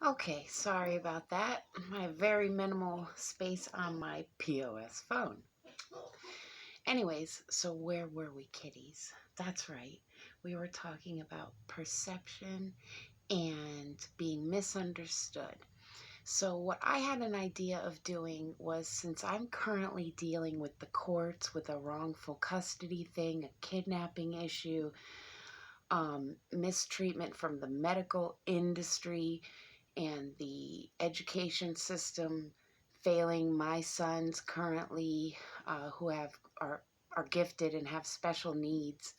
Okay, sorry about that. I have very minimal space on my POS phone. Anyways, so where were we, kitties? That's right. We were talking about perception and being misunderstood. So, what I had an idea of doing was, since I'm currently dealing with the courts with a wrongful custody thing, a kidnapping issue, mistreatment from the medical industry, and the education system failing my sons currently, who are gifted and have special needs,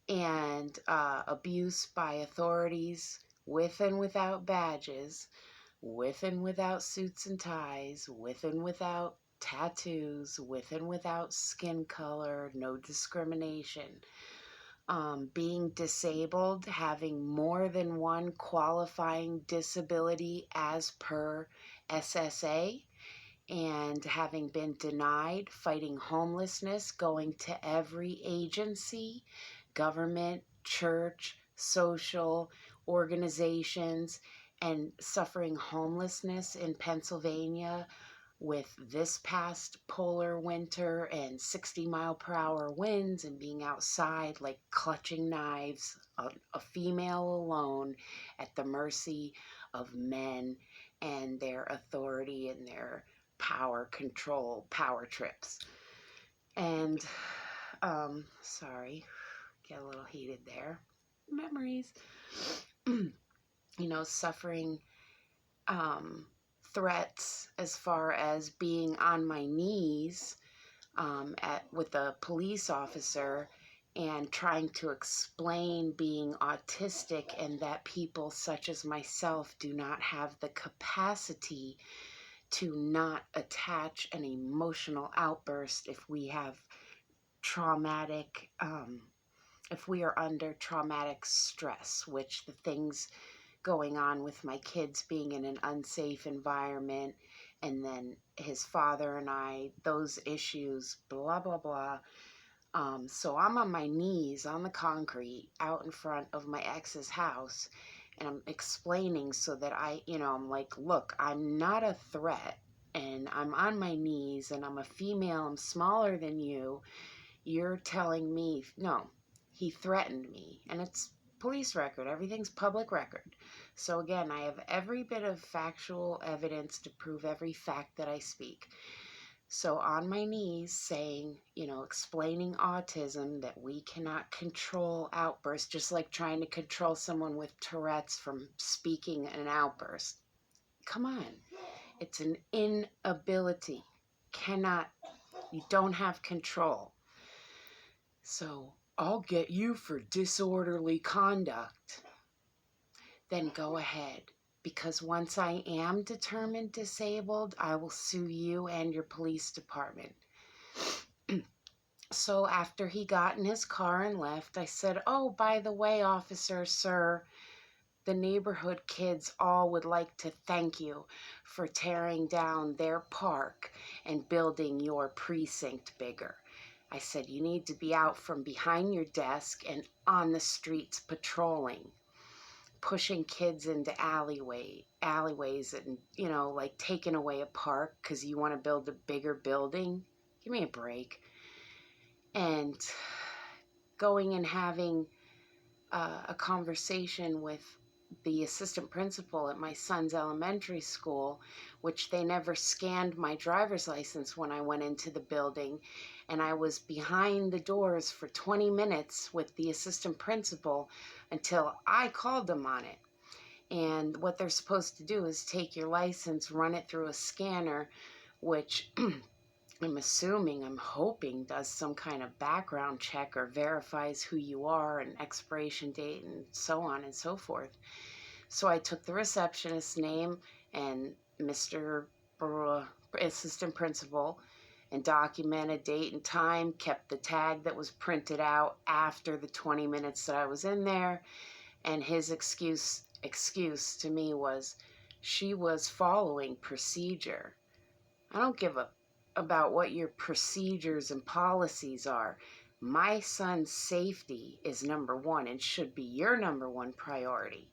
and abuse by authorities with and without badges, with and without suits and ties, with and without tattoos, with and without skin color, no discrimination. Being disabled, having more than one qualifying disability as per SSA, and having been denied, fighting homelessness, going to every agency, government, church, social organizations, and suffering homelessness in Pennsylvania with this past polar winter and 60-mile-per-hour winds, and being outside like clutching knives, a female alone at the mercy of men and their authority and their power control, power trips. And sorry, get a little heated there. Memories. Suffering threats as far as being on my knees with a police officer and trying to explain being autistic, and that people such as myself do not have the capacity to not attach an emotional outburst if we have traumatic, if we are under traumatic stress, which the things going on with my kids being in an unsafe environment, and then his father and I, those issues, blah, blah, blah. So I'm on my knees on the concrete out in front of my ex's house, and I'm explaining so that I'm like, look, I'm not a threat, and I'm on my knees, and I'm a female, I'm smaller than you. You're telling me, no, he threatened me, and it's police record, everything's public record. So again, I have every bit of factual evidence to prove every fact that I speak. So on my knees saying, explaining autism, that we cannot control outbursts, just like trying to control someone with Tourette's from speaking an outburst. Come on. It's an inability. You don't have control. So I'll get you for disorderly conduct. Then go ahead. Because once I am determined disabled, I will sue you and your police department. So after he got in his car and left, I said, oh, by the way, officer, sir, the neighborhood kids all would like to thank you for tearing down their park and building your precinct bigger. I said, you need to be out from behind your desk and on the streets patrolling, pushing kids into alleyways and, like taking away a park because you want to build a bigger building. Give me a break. And going and having a conversation with the assistant principal at my son's elementary school, which they never scanned my driver's license when I went into the building. And I was behind the doors for 20 minutes with the assistant principal until I called them on it. And what they're supposed to do is take your license, run it through a scanner, which I'm hoping does some kind of background check or verifies who you are and expiration date and so on and so forth. So I took the receptionist's name and Mr. Assistant Principal and documented date and time, kept the tag that was printed out after the 20 minutes that I was in there, and his excuse to me was she was following procedure. I don't give about what your procedures and policies are. My son's safety is number one and should be your number one priority.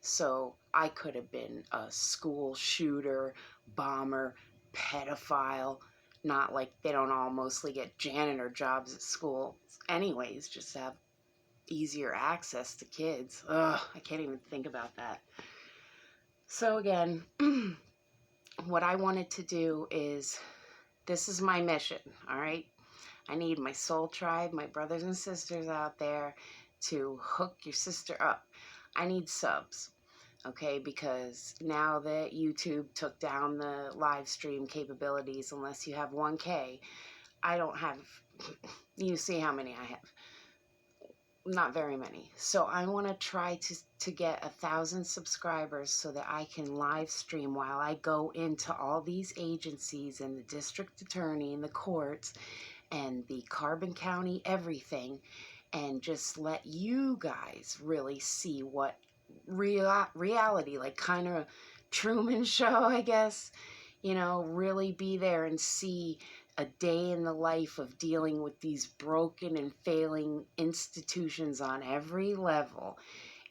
So I could have been a school shooter, bomber, pedophile. Not like they don't all mostly get janitor jobs at school anyways, just to have easier access to kids. Ugh, I can't even think about that. So again, what I wanted to do is, this is my mission, all right? I need my soul tribe, my brothers and sisters out there to hook your sister up. I need subs, okay? Because now that YouTube took down the live stream capabilities, unless you have 1K, I don't have, you see how many I have. Not very many. So I want to try to get 1,000 subscribers so that I can live stream while I go into all these agencies and the district attorney and the courts and the Carbon County everything, and just let you guys really see what reality, like kind of Truman Show, I guess, you know, really be there and see a day in the life of dealing with these broken and failing institutions on every level.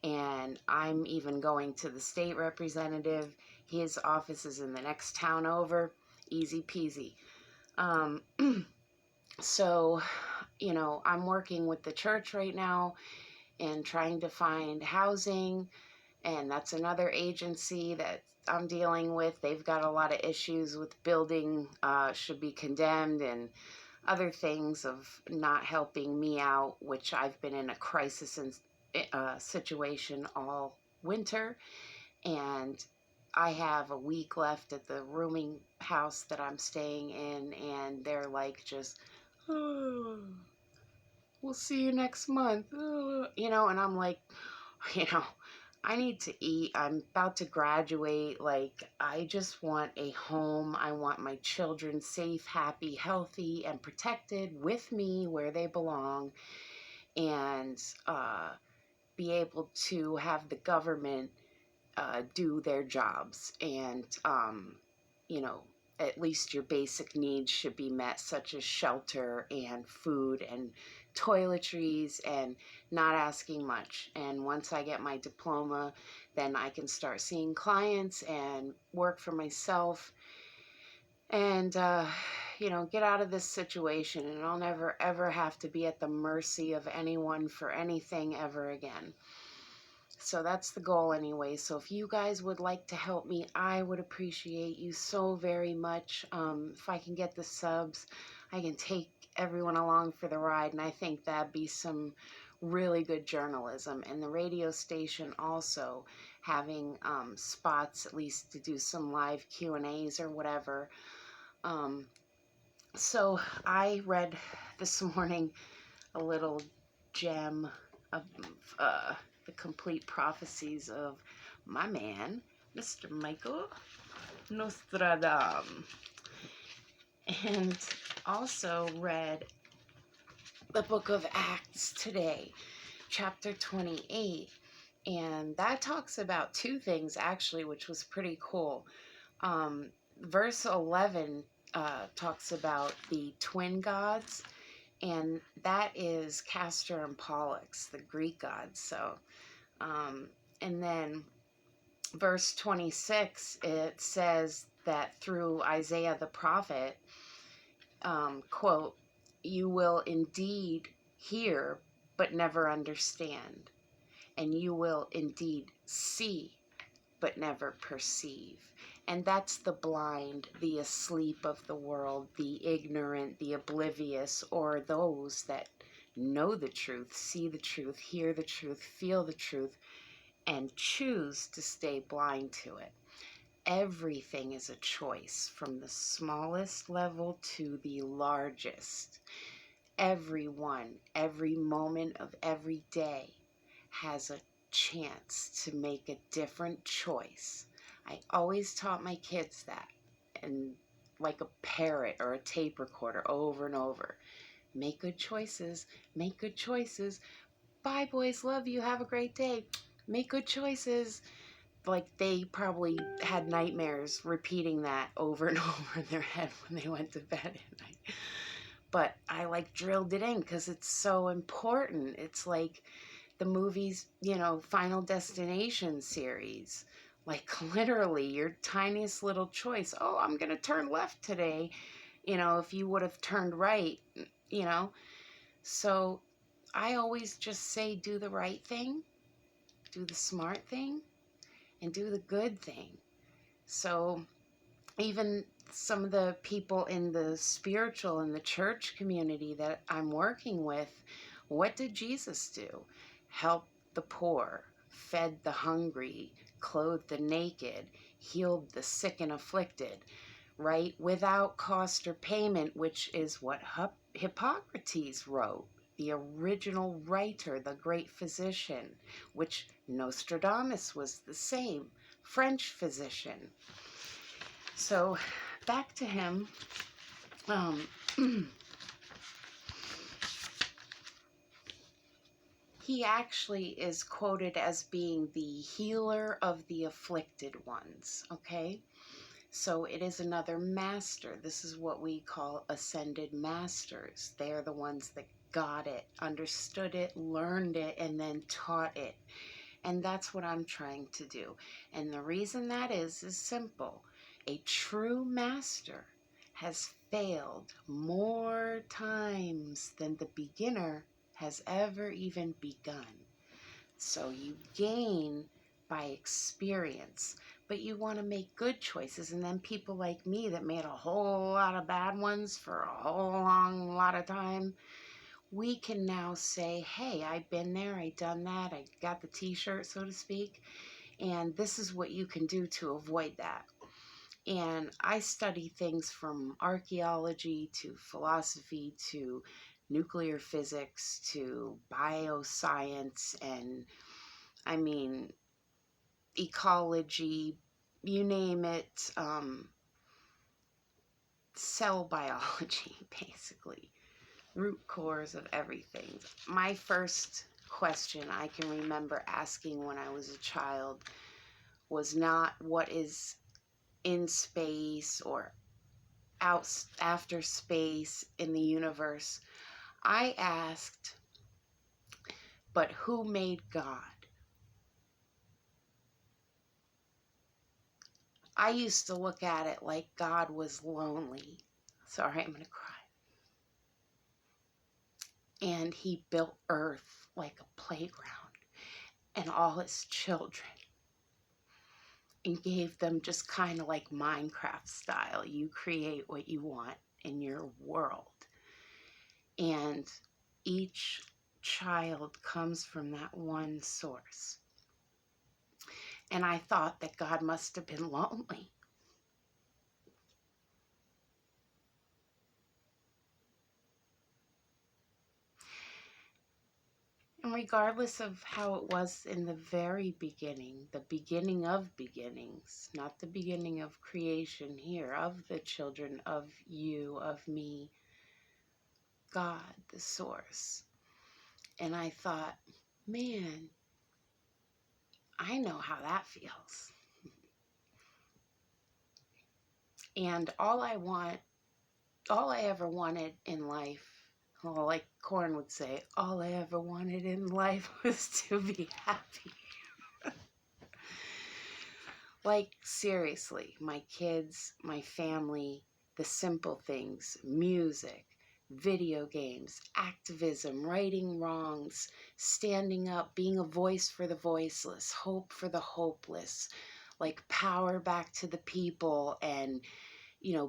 And I'm even going to the state representative. His office is in the next town over. Easy peasy. So, you know, I'm working with the church right now and trying to find housing. And that's another agency that I'm dealing with. They've got a lot of issues with building should be condemned and other things of not helping me out, which I've been in a crisis situation all winter. And I have a week left at the rooming house that I'm staying in, and they're like just, oh, we'll see you next month. Oh, you know, and I'm like, you know, I need to eat. I'm about to graduate. Like, I just want a home. I want my children safe, happy, healthy, and protected with me where they belong, and be able to have the government do their jobs. And, you know, at least your basic needs should be met, such as shelter and food and toiletries, and not asking much. And once I get my diploma, then I can start seeing clients and work for myself and, you know, get out of this situation. And I'll never, ever have to be at the mercy of anyone for anything ever again. So that's the goal anyway. So if you guys would like to help me, I would appreciate you so very much. If I can get the subs, I can take everyone along for the ride. And I think that'd be some really good journalism. And the radio station also having spots, at least to do some live Q&As or whatever. So I read this morning a little gem of the complete prophecies of my man, Mr. Michael Nostradamus. And also read the book of Acts today, chapter 28. And that talks about two things, actually, which was pretty cool. Verse 11 talks about the twin gods. And that is Castor and Pollux, the Greek gods. So, and then verse 26, it says that through Isaiah the prophet, quote, you will indeed hear, but never understand. And you will indeed see, but never perceive. And that's the blind, the asleep of the world, the ignorant, the oblivious, or those that know the truth, see the truth, hear the truth, feel the truth, and choose to stay blind to it. Everything is a choice, from the smallest level to the largest. Everyone, every moment of every day has a chance to make a different choice. I always taught my kids that, and like a parrot or a tape recorder, over and over. Make good choices, make good choices. Bye, boys, love you, have a great day. Make good choices. Like, they probably had nightmares repeating that over and over in their head when they went to bed at night. But I like drilled it in because it's so important. It's like the movies, Final Destination series. Like literally your tiniest little choice. Oh, I'm going to turn left today. If you would have turned right, you know. So I always just say do the right thing, do the smart thing, and do the good thing. So even some of the people in the spiritual and the church community that I'm working with, what did Jesus do? Help the poor, fed the hungry, clothed the naked, healed the sick and afflicted, right? Without cost or payment, which is what Hippocrates wrote, the original writer, the great physician, which Nostradamus was the same, French physician. So back to him. He actually is quoted as being the healer of the afflicted ones, okay? So it is another master. This is what we call ascended masters. They are the ones that got it, understood it, learned it, and then taught it. And that's what I'm trying to do. And the reason that is simple. A true master has failed more times than the beginner has ever even begun. So you gain by experience, but you want to make good choices. And then people like me that made a whole lot of bad ones for a whole long lot of time, we can now say, hey, I've been there, I've done that, I got the t-shirt, so to speak, and this is what you can do to avoid that. And I study things from archaeology to philosophy to nuclear physics to bioscience and, I mean, ecology, you name it, cell biology, basically. Root cause of everything. My first question I can remember asking when I was a child was not what is in space or out after space in the universe. I asked, but who made God? I used to look at it like God was lonely. Sorry, I'm going to cry. And he built Earth like a playground and all his children, and gave them just kind of like Minecraft style. You create what you want in your world. And each child comes from that one source. And I thought that God must have been lonely. And regardless of how it was in the very beginning, the beginning of beginnings, not the beginning of creation here, of the children, of you, of me, God, the source. And I thought, man, I know how that feels. And all I ever wanted in life, well, like Korn would say, all I ever wanted in life was to be happy. Like, seriously, my kids, my family, the simple things, music, video games, activism, righting wrongs, standing up, being a voice for the voiceless, hope for the hopeless, like power back to the people, and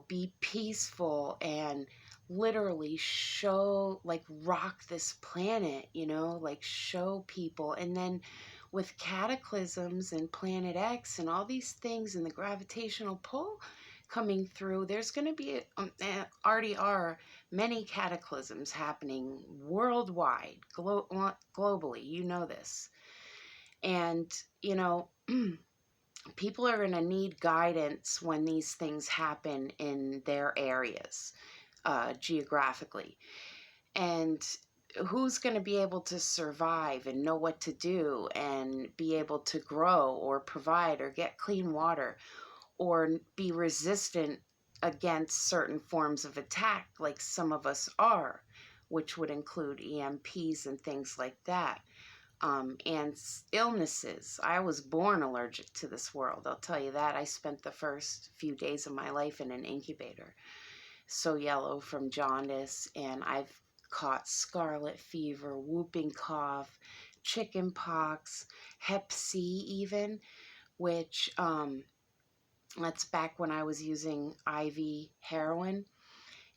be peaceful and literally show, like, rock this planet, like show people. And then with cataclysms and Planet X and all these things and the gravitational pull coming through, there's going to be, already are many cataclysms happening worldwide, globally, this. And, people are going to need guidance when these things happen in their areas, geographically. And who's going to be able to survive and know what to do and be able to grow or provide or get clean water or be resistant against certain forms of attack like some of us are, which would include EMPs and things like that. and illnesses. I was born allergic to this world, I'll tell you that. I spent the first few days of my life in an incubator. So yellow from jaundice, and I've caught scarlet fever, whooping cough, chicken pox, hep C even, which that's back when I was using IV heroin.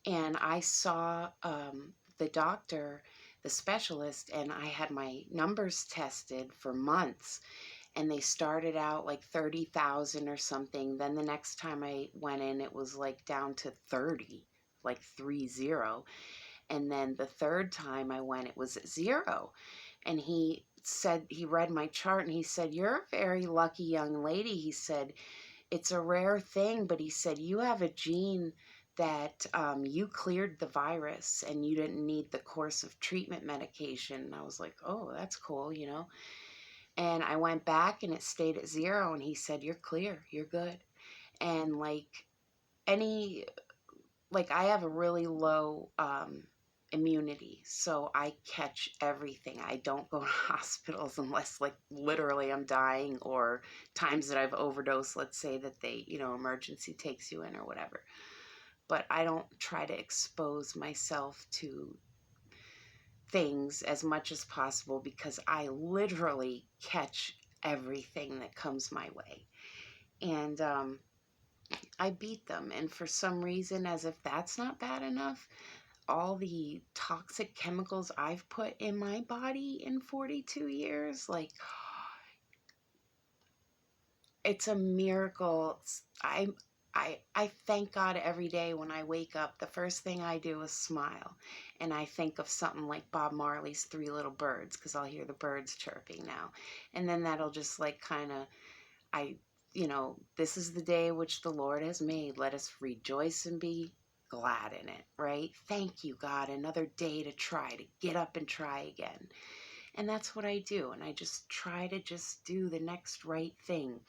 And I saw the doctor, the specialist, and I had my numbers tested for months. And they started out like 30,000 or something. Then the next time I went in, it was like down to 30, like 30. And then the third time I went, it was at 0. And he said, he read my chart and he said, "You're a very lucky young lady." He said, "It's a rare thing, but," he said, "you have a gene that you cleared the virus and you didn't need the course of treatment medication." And I was like, "Oh, that's cool, you know." And I went back and it stayed at 0. And he said, "You're clear, you're good." And like I have a really low immunity, so I catch everything. I don't go to hospitals unless like literally I'm dying, or times that I've overdosed, let's say that they, emergency takes you in or whatever. But I don't try to expose myself to things as much as possible because I literally catch everything that comes my way. And I beat them. And for some reason, as if that's not bad enough, all the toxic chemicals I've put in my body in 42 years, like, it's a miracle. I thank God every day when I wake up. The first thing I do is smile. And I think of something like Bob Marley's Three Little Birds, because I'll hear the birds chirping now. And then that'll just like kind of, this is the day which the Lord has made. Let us rejoice and be glad in it, right? Thank you, God. Another day to try, to get up and try again. And that's what I do. And I just try to just do the next right thing.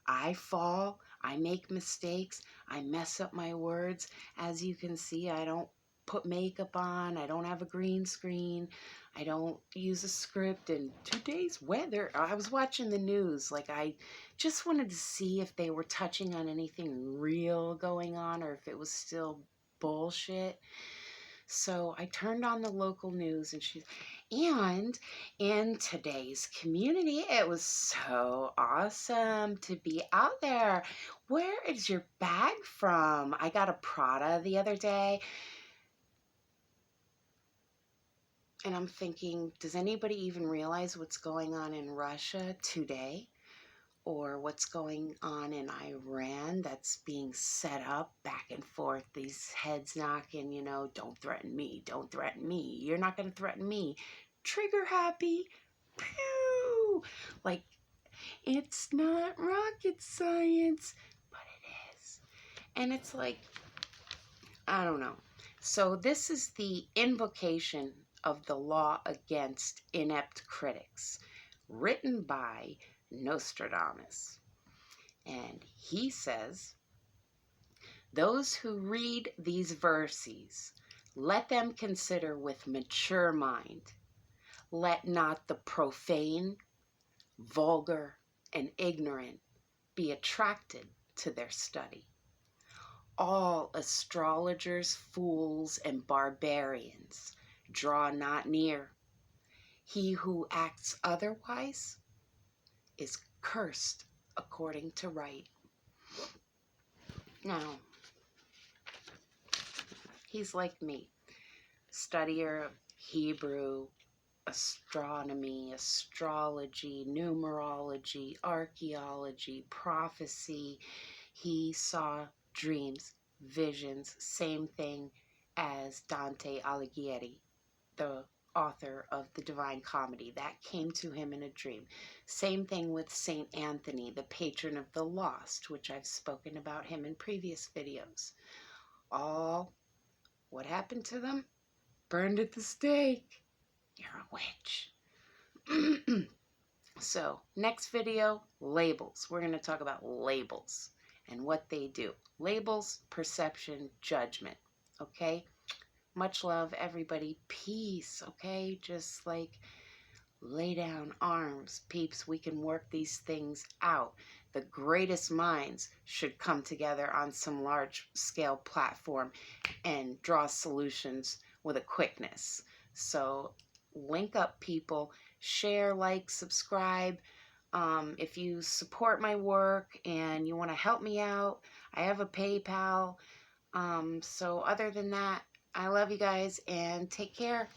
I fall, I make mistakes, I mess up my words. As you can see, I don't put makeup on, I don't have a green screen, I don't use a script. And today's weather, I was watching the news, like I just wanted to see if they were touching on anything real going on or if it was still bullshit. So I turned on the local news, and in today's community, it was so awesome to be out there. Where is your bag from? I got a Prada the other day. And I'm thinking, does anybody even realize what's going on in Russia today? Or what's going on in Iran that's being set up back and forth, these heads knocking, don't threaten me, don't threaten me, you're not going to threaten me, trigger happy, pew, like, it's not rocket science, but it is. And it's like, I don't know. So this is the invocation of the law against inept critics, written by Nostradamus. And he says, "Those who read these verses, let them consider with mature mind. Let not the profane, vulgar, and ignorant be attracted to their study. All astrologers, fools, and barbarians draw not near. He who acts otherwise is cursed according to right." Now, he's like me, studier of Hebrew, astronomy, astrology, numerology, archaeology, prophecy. He saw dreams, visions, same thing as Dante Alighieri, the author of the Divine Comedy. That came to him in a dream. Same thing with Saint Anthony, the patron of the lost, which I've spoken about him in previous videos. All, what happened to them? Burned at the stake. You're a witch. So, next video, labels. We're going to talk about labels and what they do. Labels, perception, judgment. Okay? Much love, everybody. Peace, okay? Just like lay down arms, peeps. We can work these things out. The greatest minds should come together on some large scale platform and draw solutions with a quickness. So link up, people. Share, like, subscribe. If you support my work and you want to help me out, I have a PayPal. So other than that, I love you guys and take care.